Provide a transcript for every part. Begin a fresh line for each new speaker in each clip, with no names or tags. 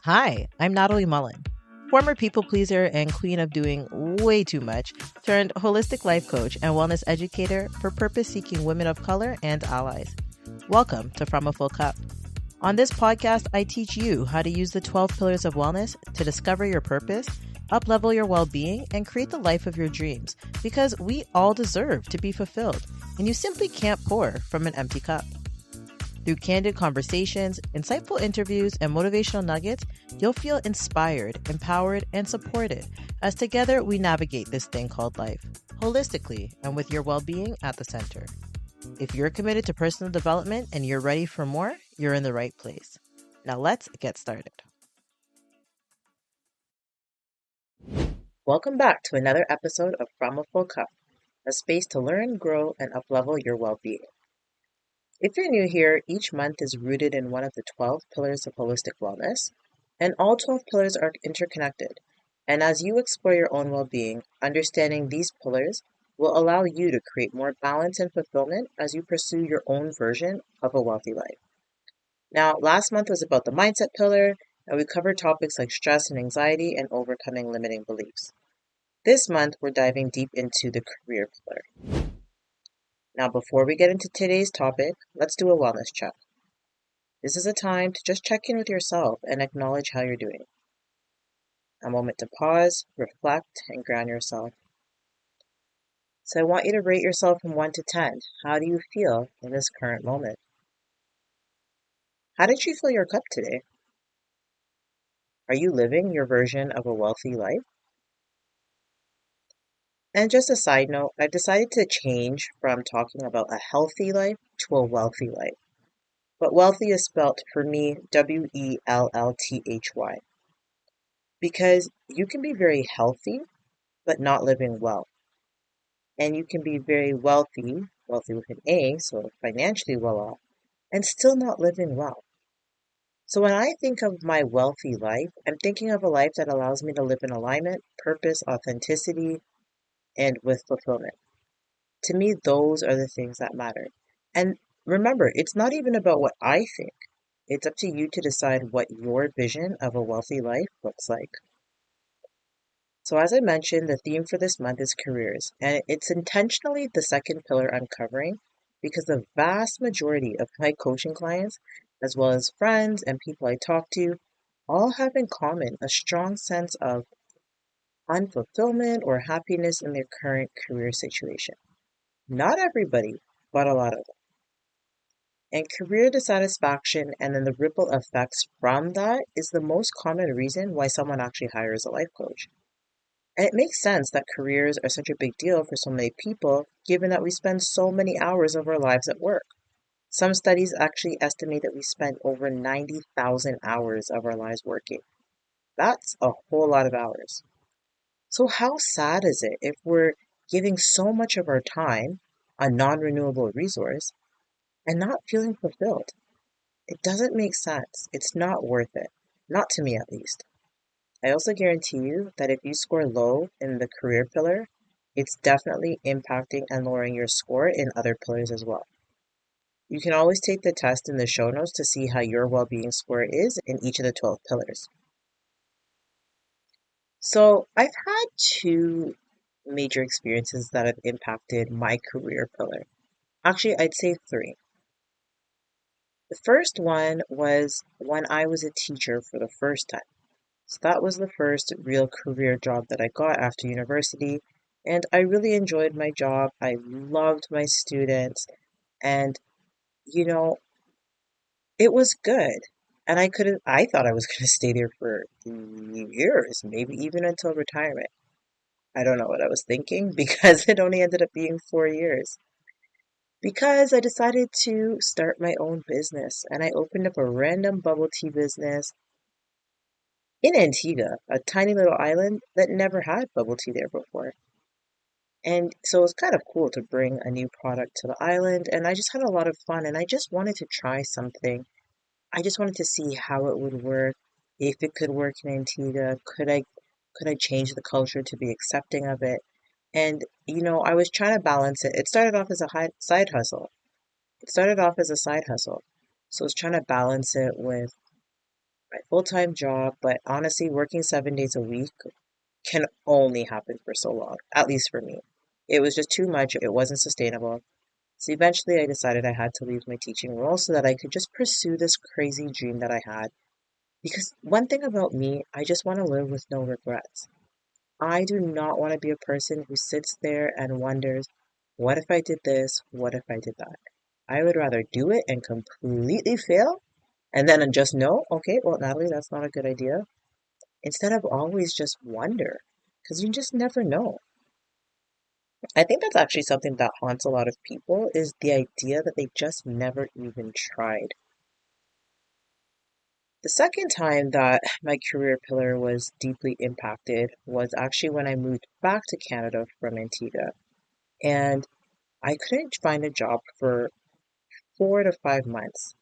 Hi, I'm Natalie Mullen, former people pleaser and queen of doing way too much, turned holistic life coach and wellness educator for purpose seeking women of color and allies. Welcome to From a Full Cup. On this podcast, I teach you how to use the 12 pillars of wellness to discover your purpose, up-level your well-being, and create the life of your dreams, because we all deserve to be fulfilled, and you simply can't pour from an empty cup. Through candid conversations, insightful interviews, and motivational nuggets, you'll feel inspired, empowered, and supported as together we navigate this thing called life, holistically and with your well-being at the center. If you're committed to personal development and you're ready for more, you're in the right place. Now let's get started. Welcome back to another episode of From a Full Cup, a space to learn, grow, and up-level your well-being. If you're new here, each month is rooted in one of the 12 pillars of holistic wellness, and all 12 pillars are interconnected. And as you explore your own well-being, understanding these pillars will allow you to create more balance and fulfillment as you pursue your own version of a wealthy life. Now, last month was about the mindset pillar, and we covered topics like stress and anxiety and overcoming limiting beliefs. This month, we're diving deep into the career pillar. Now, before we get into today's topic, let's do a wellness check. This is a time to just check in with yourself and acknowledge how you're doing. A moment to pause, reflect, and ground yourself. So I want you to rate yourself from 1 to 10. How do you feel in this current moment? How did you fill your cup today? Are you living your version of a wealthy life? And just a side note, I've decided to change from talking about a healthy life to a wealthy life. But wealthy is spelt for me Wellthy, because you can be very healthy but not living well. And you can be very wealthy with an A, so financially well off, and still not living well. So when I think of my wealthy life, I'm thinking of a life that allows me to live in alignment, purpose, authenticity, and with fulfillment. To me, those are the things that matter. And remember, it's not even about what I think. It's up to you to decide what your vision of a wealthy life looks like. So as I mentioned, the theme for this month is careers, and it's intentionally the second pillar I'm covering because the vast majority of my coaching clients, as well as friends and people I talk to, all have in common a strong sense of unfulfillment or happiness in their current career situation. Not everybody, but a lot of them. And career dissatisfaction and then the ripple effects from that is the most common reason why someone actually hires a life coach. And it makes sense that careers are such a big deal for so many people, given that we spend so many hours of our lives at work. Some studies actually estimate that we spend over 90,000 hours of our lives working. That's a whole lot of hours. So how sad is it if we're giving so much of our time, a non-renewable resource, and not feeling fulfilled? It doesn't make sense. It's not worth it. Not to me, at least. I also guarantee you that if you score low in the career pillar, it's definitely impacting and lowering your score in other pillars as well. You can always take the test in the show notes to see how your well-being score is in each of the 12 pillars. So I've had two major experiences that have impacted my career pillar. Actually, I'd say three. The first one was when I was a teacher for the first time. So that was the first real career job that I got after university, and I really enjoyed my job. I loved my students, and you know, it was good. And I thought I was going to stay there for years, maybe even until retirement. I don't know what I was thinking because it only ended up being 4 years. Because I decided to start my own business and I opened up a random bubble tea business in Antigua, a tiny little island that never had bubble tea there before. And so it was kind of cool to bring a new product to the island, and I just had a lot of fun, and I just wanted to try something. I just wanted to see how it would work, if it could work in Antigua. Could I change the culture to be accepting of it? And I was trying to balance it. It started off as a side hustle. So I was trying to balance it with my full-time job, but honestly, working 7 days a week can only happen for so long, at least for me. It was just too much. It wasn't sustainable. So eventually I decided I had to leave my teaching role so that I could just pursue this crazy dream that I had. Because one thing about me, I just want to live with no regrets. I do not want to be a person who sits there and wonders, what if I did this? What if I did that? I would rather do it and completely fail and then just know, okay, well, Natalie, that's not a good idea. Instead of always just wonder, because you just never know. I think that's actually something that haunts a lot of people is the idea that they just never even tried. The second time that my career pillar was deeply impacted was actually when I moved back to Canada from Antigua. And I couldn't find a job for 4 to 5 months.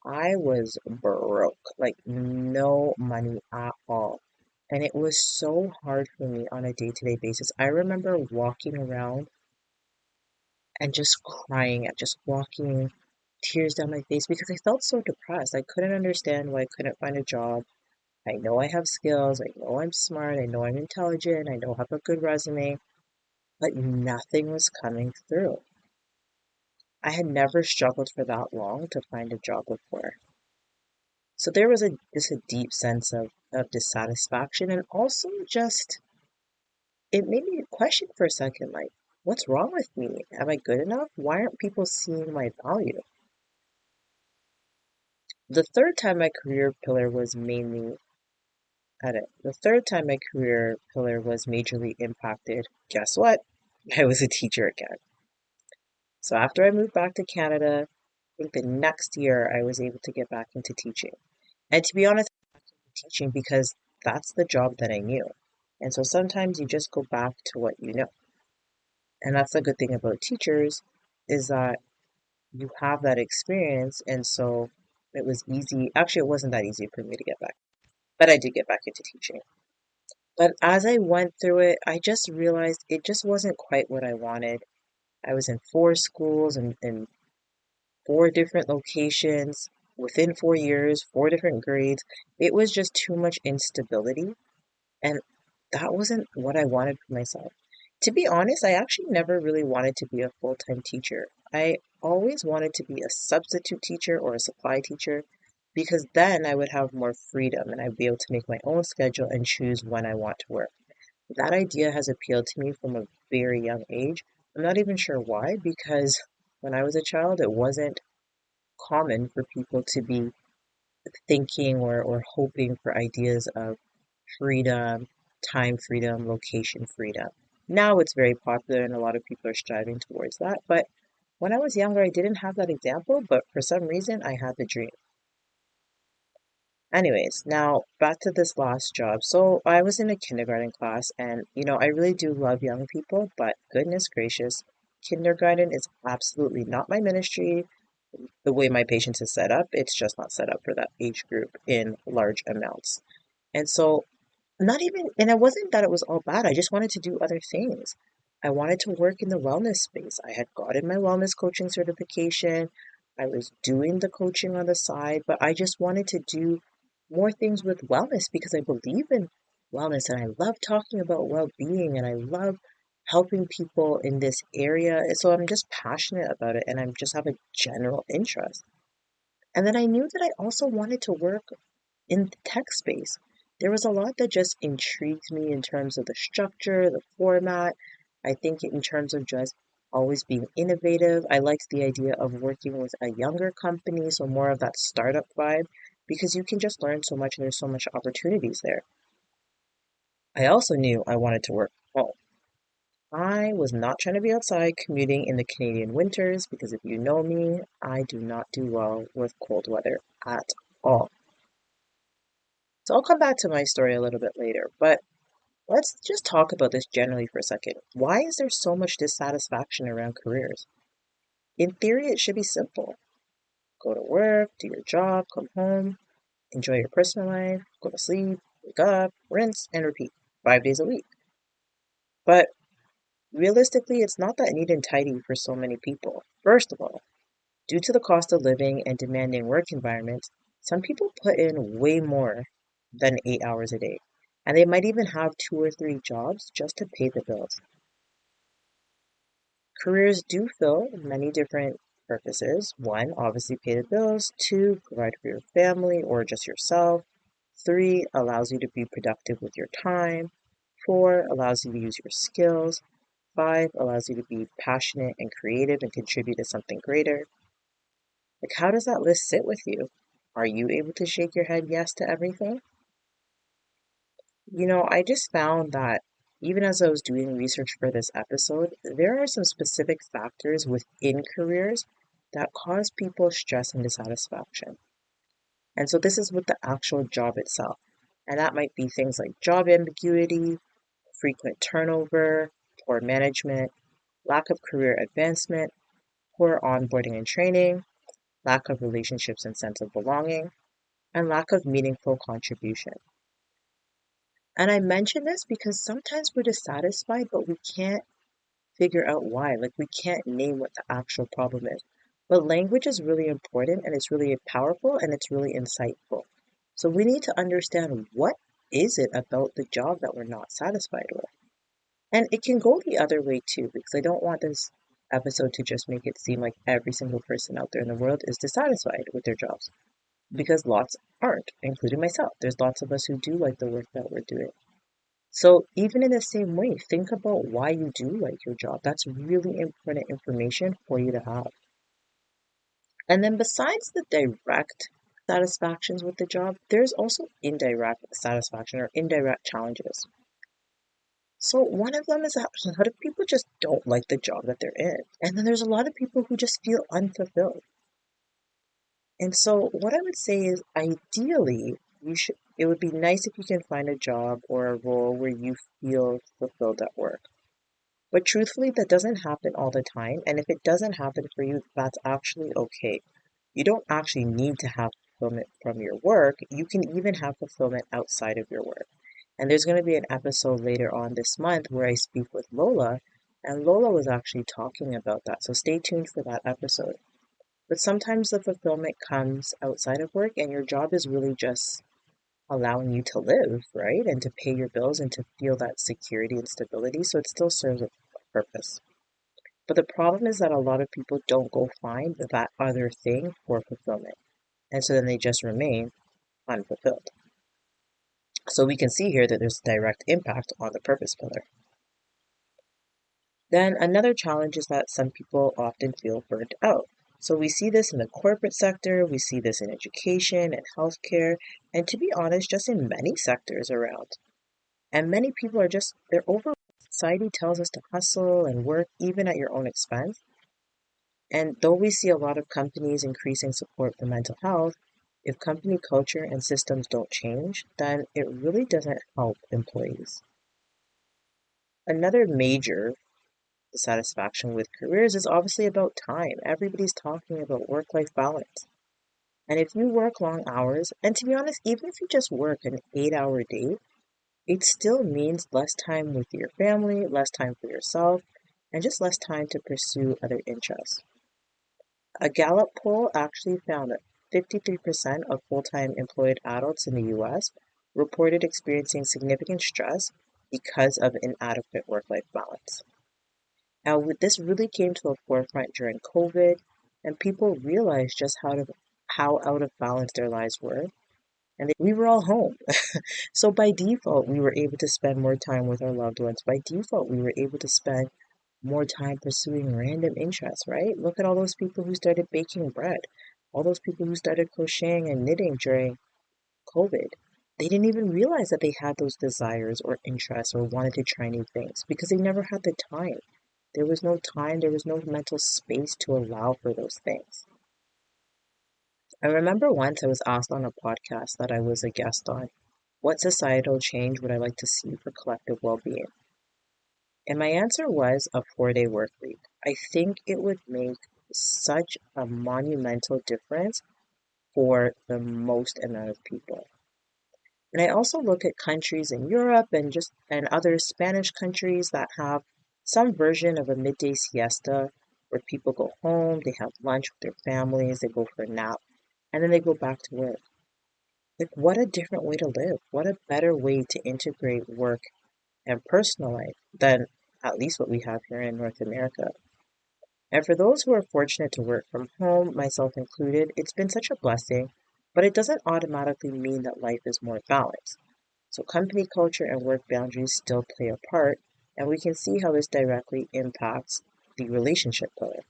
I was broke, like no money at all. And it was so hard for me on a day-to-day basis. I remember walking around and just crying and just walking, tears down my face because I felt so depressed. I couldn't understand why I couldn't find a job. I know I have skills, I know I'm smart, I know I'm intelligent, I know I have a good resume, but nothing was coming through. I had never struggled for that long to find a job before. So there was a deep sense of dissatisfaction and also just it made me question for a second, like, what's wrong with me? Am I good enough? Why aren't people seeing my value? The third time my career pillar was mainly at it. The third time my career pillar was majorly impacted. Guess what? I was a teacher again. So after I moved back to Canada, I think the next year I was able to get back into teaching. And to be honest, teaching because that's the job that I knew. And so sometimes you just go back to what you know. And that's the good thing about teachers is that you have that experience. And so it was easy. Actually, it wasn't that easy for me to get back, but I did get back into teaching. But as I went through it, I just realized it just wasn't quite what I wanted. I was in 4 schools and 4 different locations within 4 years, 4 different grades. It was just too much instability. And that wasn't what I wanted for myself. To be honest, I actually never really wanted to be a full-time teacher. I always wanted to be a substitute teacher or a supply teacher because then I would have more freedom and I'd be able to make my own schedule and choose when I want to work. That idea has appealed to me from a very young age. I'm not even sure why, because when I was a child, it wasn't common for people to be thinking or hoping for ideas of freedom, time freedom, location freedom. Now it's very popular and a lot of people are striving towards that. But when I was younger, I didn't have that example, but for some reason, I had the dream. Anyways, now back to this last job. So I was in a kindergarten class, and I really do love young people, but goodness gracious, kindergarten is absolutely not my ministry. The way my patients is set up, it's just not set up for that age group in large amounts. And so not even, and it wasn't that it was all bad. I just wanted to do other things. I wanted to work in the wellness space. I had gotten my wellness coaching certification. I was doing the coaching on the side, but I just wanted to do more things with wellness because I believe in wellness and I love talking about well-being and I love helping people in this area. And so I'm just passionate about it and I just have a general interest. And then I knew that I also wanted to work in the tech space. There was a lot that just intrigued me in terms of the structure, the format. I think in terms of just always being innovative. I liked the idea of working with a younger company, so more of that startup vibe, because you can just learn so much and there's so much opportunities there. I also knew I wanted to work from home. I was not trying to be outside commuting in the Canadian winters because if you know me, I do not do well with cold weather at all. So I'll come back to my story a little bit later, but let's just talk about this generally for a second. Why is there so much dissatisfaction around careers? In theory, it should be simple. Go to work, do your job, come home, enjoy your personal life, go to sleep, wake up, rinse, and repeat 5 days a week. But realistically, it's not that neat and tidy for so many people. First of all, due to the cost of living and demanding work environments, Some people put in way more than 8 hours a day, and they might even have two or three jobs just to pay the bills. Careers do fill many different purposes. One, obviously pay the bills. Two, provide for your family or just yourself. Three, allows you to be productive with your time. Four, allows you to use your skills. Five, allows you to be passionate and creative and contribute to something greater. Like, how does that list sit with you? Are you able to shake your head yes to everything? I just found that even as I was doing research for this episode, there are some specific factors within careers that cause people stress and dissatisfaction. And so this is with the actual job itself. And that might be things like job ambiguity, frequent turnover, poor management, lack of career advancement, poor onboarding and training, lack of relationships and sense of belonging, and lack of meaningful contribution. And I mention this because sometimes we're dissatisfied, but we can't figure out why. Like, we can't name what the actual problem is. But language is really important and it's really powerful and it's really insightful. So we need to understand, what is it about the job that we're not satisfied with? And it can go the other way too, because I don't want this episode to just make it seem like every single person out there in the world is dissatisfied with their jobs, because lots aren't, including myself. There's lots of us who do like the work that we're doing. So even in the same way, think about why you do like your job. That's really important information for you to have. And then besides the direct satisfactions with the job, there's also indirect satisfaction or indirect challenges. So one of them is that a lot of people just don't like the job that they're in. And then there's a lot of people who just feel unfulfilled. And so what I would say is, ideally, it would be nice if you can find a job or a role where you feel fulfilled at work. But truthfully, that doesn't happen all the time. And if it doesn't happen for you, that's actually okay. You don't actually need to have fulfillment from your work. You can even have fulfillment outside of your work. And there's going to be an episode later on this month where I speak with Lola, and Lola was actually talking about that. So stay tuned for that episode. But sometimes the fulfillment comes outside of work, and your job is really just allowing you to live, right? And to pay your bills and to feel that security and stability. So it still serves a purpose. But the problem is that a lot of people don't go find that other thing for fulfillment. And so then they just remain unfulfilled. So we can see here that there's direct impact on the purpose pillar. Then another challenge is that some people often feel burnt out. So we see this in the corporate sector, we see this in education and healthcare, and to be honest, just in many sectors around. And many people they're overwhelmed. Society tells us to hustle and work even at your own expense. And though we see a lot of companies increasing support for mental health, if company culture and systems don't change, then it really doesn't help employees. Another major dissatisfaction with careers is obviously about time. Everybody's talking about work-life balance. And if you work long hours, and to be honest, even if you just work an 8-hour day, it still means less time with your family, less time for yourself, and just less time to pursue other interests. A Gallup poll actually found that 53% of full-time employed adults in the US reported experiencing significant stress because of inadequate work-life balance. Now, this really came to the forefront during COVID, and people realized just how out of balance their lives were. And we were all home. So by default, we were able to spend more time with our loved ones. By default, we were able to spend more time pursuing random interests, right? Look at all those people who started baking bread, all those people who started crocheting and knitting during COVID. They didn't even realize that they had those desires or interests or wanted to try new things because they never had the time. There was no time, there was no mental space to allow for those things. I remember once I was asked on a podcast that I was a guest on, what societal change would I like to see for collective well-being? And my answer was a 4-day work week. I think it would make such a monumental difference for the most amount of people. And I also look at countries in Europe and other Spanish countries that have some version of a midday siesta where people go home, they have lunch with their families, they go for a nap, and then they go back to work. Like, what a different way to live. What a better way to integrate work and personal life than at least what we have here in North America. And for those who are fortunate to work from home, myself included, it's been such a blessing, but it doesn't automatically mean that life is more balanced. So company culture and work boundaries still play a part, and we can see how this directly impacts the relationship pillar.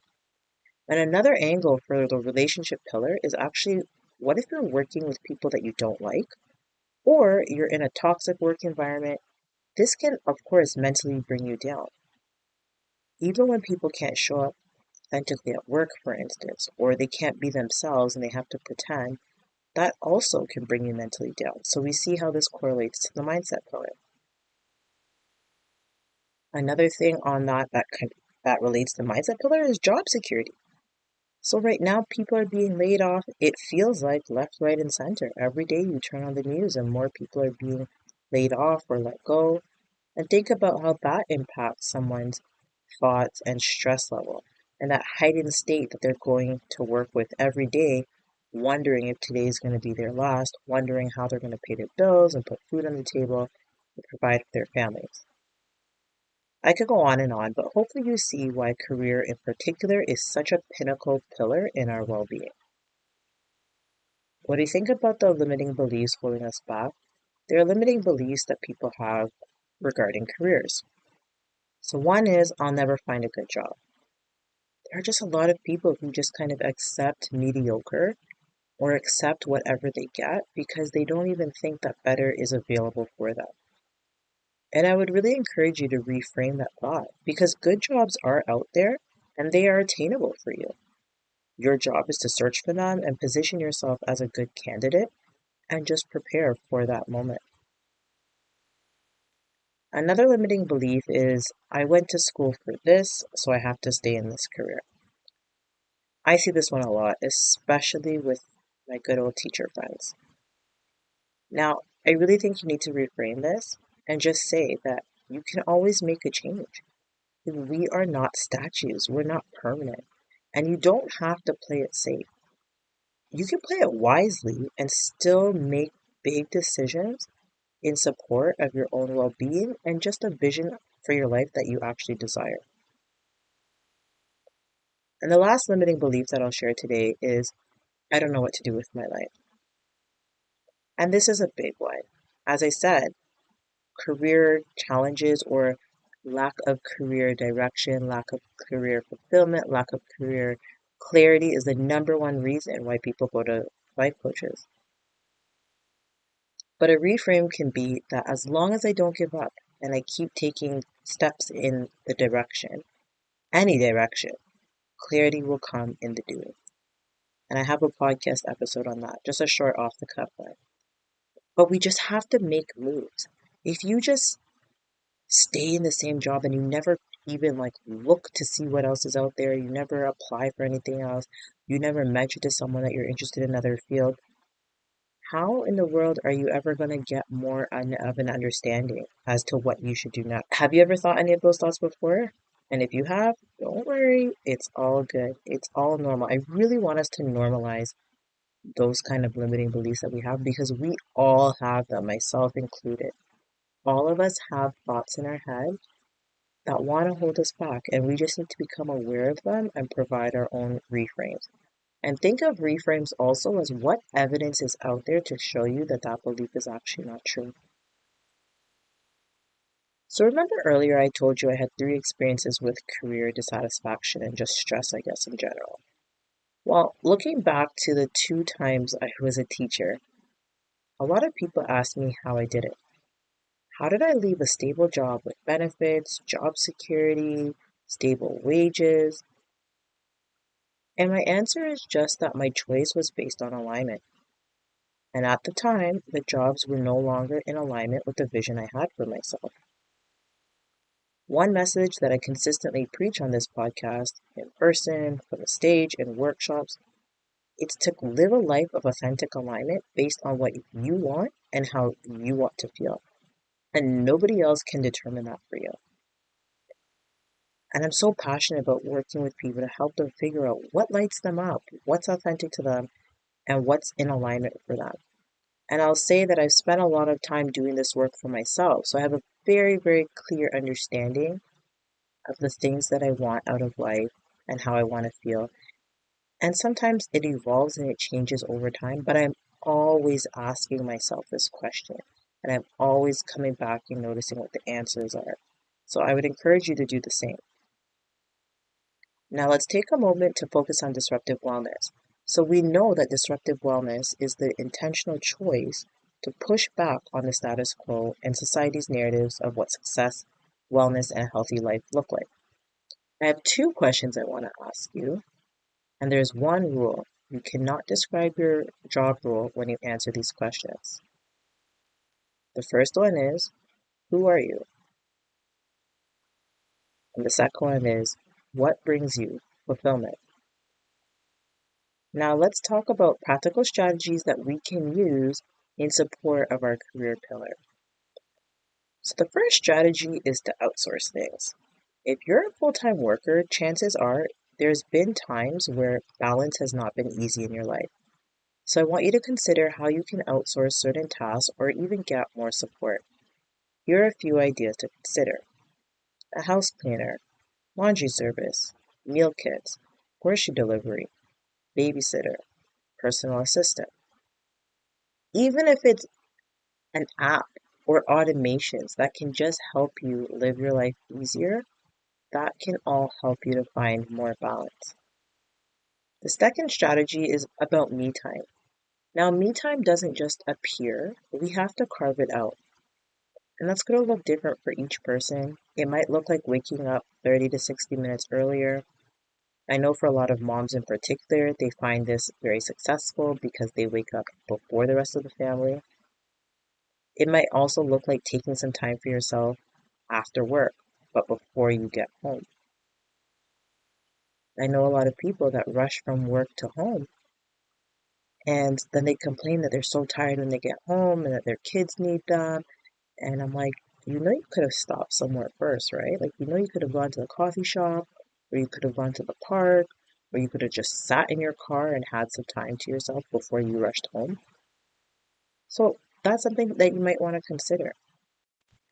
And another angle for the relationship pillar is actually, what if you're working with people that you don't like, or you're in a toxic work environment? This can, of course, mentally bring you down. Even when people can't show up authentically at work, for instance, or they can't be themselves and they have to pretend, that also can bring you mentally down. So we see how this correlates to the mindset pillar. Another thing on that relates to mindset pillar is job security. So right now people are being laid off. It feels like left, right, and center. Every day you turn on the news and more people are being laid off or let go. And think about how that impacts someone's thoughts and stress level and that heightened state that they're going to work with every day, wondering if today is going to be their last, wondering how they're going to pay their bills and put food on the table and provide for their families. I could go on, but hopefully you see why career in particular is such a pinnacle pillar in our well-being. When you think about the limiting beliefs holding us back, there are limiting beliefs that people have regarding careers. So one is, I'll never find a good job. There are just a lot of people who just kind of accept mediocre or accept whatever they get because they don't even think that better is available for them. And I would really encourage you to reframe that thought because good jobs are out there and they are attainable for you. Your job is to search for them and position yourself as a good candidate and just prepare for that moment. Another limiting belief is, I went to school for this, so I have to stay in this career. I see this one a lot, especially with my good old teacher friends. Now, I really think you need to reframe this and just say that you can always make a change. We are not statues, we're not permanent, and you don't have to play it safe. You can play it wisely and still make big decisions in support of your own well being and just a vision for your life that you actually desire. And the last limiting belief that I'll share today is, I don't know what to do with my life. And this is a big one. As I said, career challenges or lack of career direction, lack of career fulfillment, lack of career clarity is the number one reason why people go to life coaches. But a reframe can be that as long as I don't give up and I keep taking steps in the direction, any direction, clarity will come in the doing. And I have a podcast episode on that, just a short off the cuff one. But we just have to make moves. If you just stay in the same job and you never even like look to see what else is out there, you never apply for anything else, you never mention to someone that you're interested in another field, how in the world are you ever going to get more of an understanding as to what you should do next? Have you ever thought any of those thoughts before? And if you have, don't worry, it's all good. It's all normal. I really want us to normalize those kind of limiting beliefs that we have because we all have them, myself included. All of us have thoughts in our head that want to hold us back, and we just need to become aware of them and provide our own reframes. And think of reframes also as what evidence is out there to show you that that belief is actually not true. So remember earlier I told you I had 3 experiences with career dissatisfaction and just stress, I guess, in general. Well, looking back to the 2 times I was a teacher, a lot of people ask me how I did it. How did I leave a stable job with benefits, job security, stable wages? And my answer is just that my choice was based on alignment. And at the time, the jobs were no longer in alignment with the vision I had for myself. One message that I consistently preach on this podcast, in person, from the stage, in workshops, it's to live a life of authentic alignment based on what you want and how you want to feel. And nobody else can determine that for you. And I'm so passionate about working with people to help them figure out what lights them up, what's authentic to them, and what's in alignment for them. And I'll say that I've spent a lot of time doing this work for myself. So I have a very, very clear understanding of the things that I want out of life and how I want to feel. And sometimes it evolves and it changes over time, but I'm always asking myself this question. And I'm always coming back and noticing what the answers are. So I would encourage you to do the same. Now let's take a moment to focus on disruptive wellness. So we know that disruptive wellness is the intentional choice to push back on the status quo and society's narratives of what success, wellness, and a healthy life look like. I have two questions I want to ask you, and there's one rule. You cannot describe your job role when you answer these questions. The first one is, who are you? And the second one is, what brings you fulfillment? Now let's talk about practical strategies that we can use in support of our career pillar. So the first strategy is to outsource things. If you're a full-time worker, chances are there's been times where balance has not been easy in your life. So I want you to consider how you can outsource certain tasks or even get more support. Here are a few ideas to consider. A house cleaner, laundry service, meal kits, grocery delivery, babysitter, personal assistant. Even if it's an app or automations that can just help you live your life easier, that can all help you to find more balance. The second strategy is about me time. Now, me time doesn't just appear, we have to carve it out. And that's going to look different for each person. It might look like waking up 30 to 60 minutes earlier. I know for a lot of moms in particular, they find this very successful because they wake up before the rest of the family. It might also look like taking some time for yourself after work, but before you get home. I know a lot of people that rush from work to home and then they complain that they're so tired when they get home and that their kids need them. And I'm like, you could have stopped somewhere first, right? Like, you could have gone to the coffee shop, or you could have gone to the park, or you could have just sat in your car and had some time to yourself before you rushed home. So that's something that you might want to consider.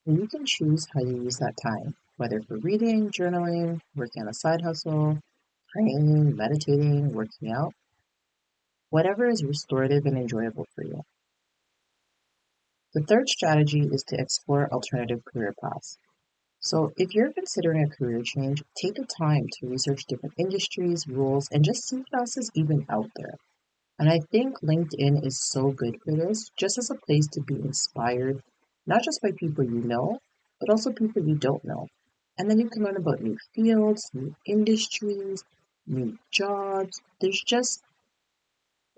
And you can choose how you use that time, whether for reading, journaling, working on a side hustle, praying, meditating, working out, whatever is restorative and enjoyable for you. The third strategy is to explore alternative career paths. So if you're considering a career change, take the time to research different industries, roles, and just see what else is even out there. And I think LinkedIn is so good for this, just as a place to be inspired, not just by people you know, but also people you don't know. And then you can learn about new fields, new industries, new jobs. There's just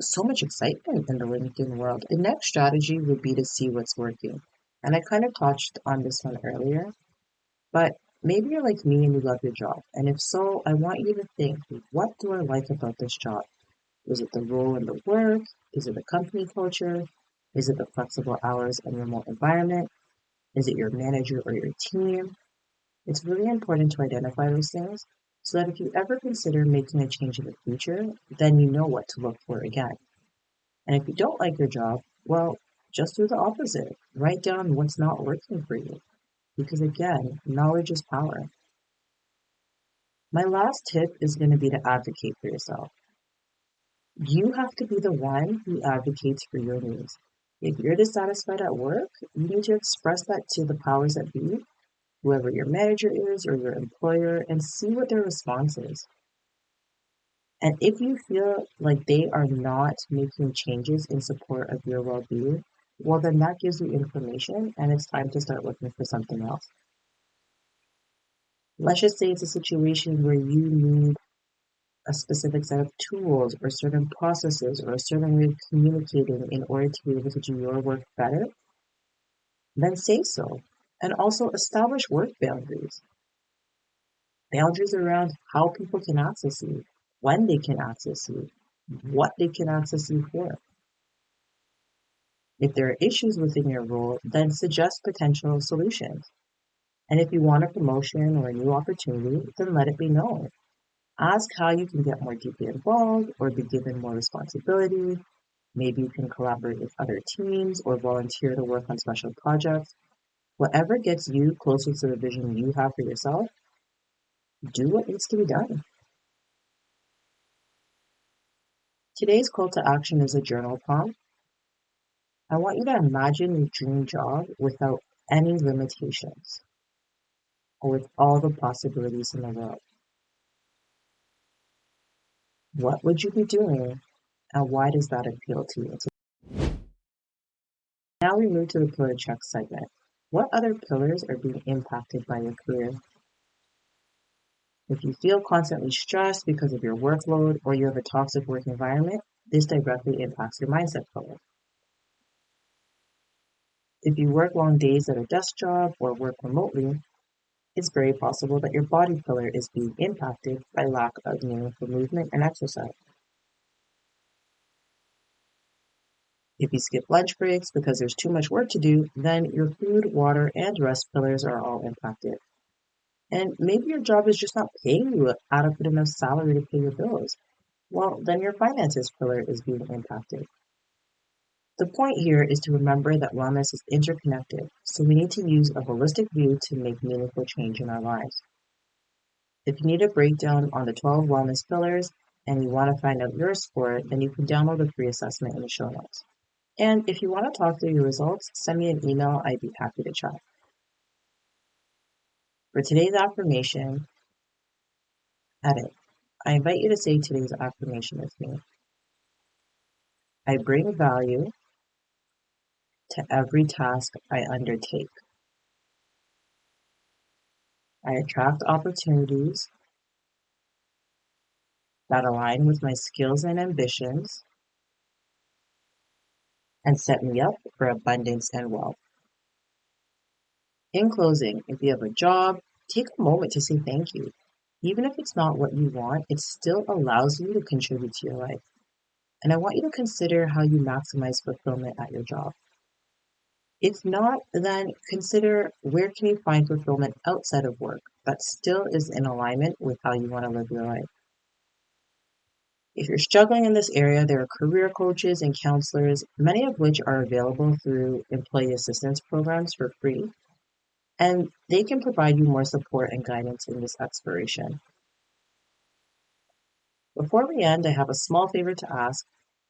so much excitement in the LinkedIn world. The next strategy would be to see what's working. And I kind of touched on this one earlier, but maybe you're like me and you love your job. And if so, I want you to think, what do I like about this job? Is it the role in the work? Is it the company culture? Is it the flexible hours and remote environment? Is it your manager or your team? It's really important to identify those things so that if you ever consider making a change in the future, then you know what to look for again. And if you don't like your job, well, just do the opposite. Write down what's not working for you. Because again, knowledge is power. My last tip is going to be to advocate for yourself. You have to be the one who advocates for your needs. If you're dissatisfied at work, you need to express that to the powers that be, whoever your manager is or your employer, and see what their response is. And if you feel like they are not making changes in support of your well being, well, then that gives you information and it's time to start looking for something else. Let's just say it's a situation where you need a specific set of tools or certain processes or a certain way of communicating in order to be able to do your work better, then say so. And also establish work boundaries. Boundaries around how people can access you, when they can access you, what they can access you for. If there are issues within your role, then suggest potential solutions. And if you want a promotion or a new opportunity, then let it be known. Ask how you can get more deeply involved or be given more responsibility. Maybe you can collaborate with other teams or volunteer to work on special projects. Whatever gets you closer to the vision you have for yourself, do what needs to be done. Today's call to action is a journal prompt. I want you to imagine your dream job without any limitations or with all the possibilities in the world. What would you be doing and why does that appeal to you? Now we move to the pillar check segment. What other pillars are being impacted by your career? If you feel constantly stressed because of your workload or you have a toxic work environment, this directly impacts your mindset pillar. If you work long days at a desk job or work remotely, it's very possible that your body pillar is being impacted by lack of meaningful movement and exercise. If you skip lunch breaks because there's too much work to do, then your food, water, and rest pillars are all impacted. And maybe your job is just not paying you an adequate enough salary to pay your bills. Well, then your finances pillar is being impacted. The point here is to remember that wellness is interconnected, so we need to use a holistic view to make meaningful change in our lives. If you need a breakdown on the 12 wellness pillars and you want to find out your score, then you can download the free assessment in the show notes. And if you want to talk through your results, send me an email. I'd be happy to chat. For today's affirmation, edit. I invite you to say today's affirmation with me. I bring value to every task I undertake. I attract opportunities that align with my skills and ambitions and set me up for abundance and wealth. In closing, if you have a job, take a moment to say thank you. Even if it's not what you want, it still allows you to contribute to your life. And I want you to consider how you maximize fulfillment at your job. If not, then consider where can you find fulfillment outside of work that still is in alignment with how you want to live your life. If you're struggling in this area, there are career coaches and counselors, many of which are available through employee assistance programs for free, and they can provide you more support and guidance in this exploration. Before we end, I have a small favor to ask.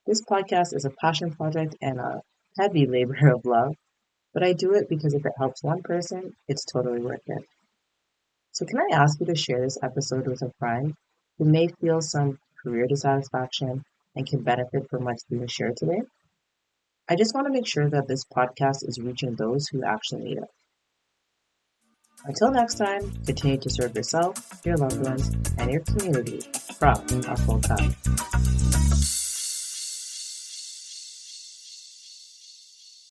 This podcast is a passion project and a heavy labor of love, but I do it because if it helps one person, it's totally worth it. So can I ask you to share this episode with a friend who may feel some career dissatisfaction and can benefit from what's being shared today? I just want to make sure that this podcast is reaching those who actually need it. Until next time, continue to serve yourself, your loved ones, and your community from a full cup.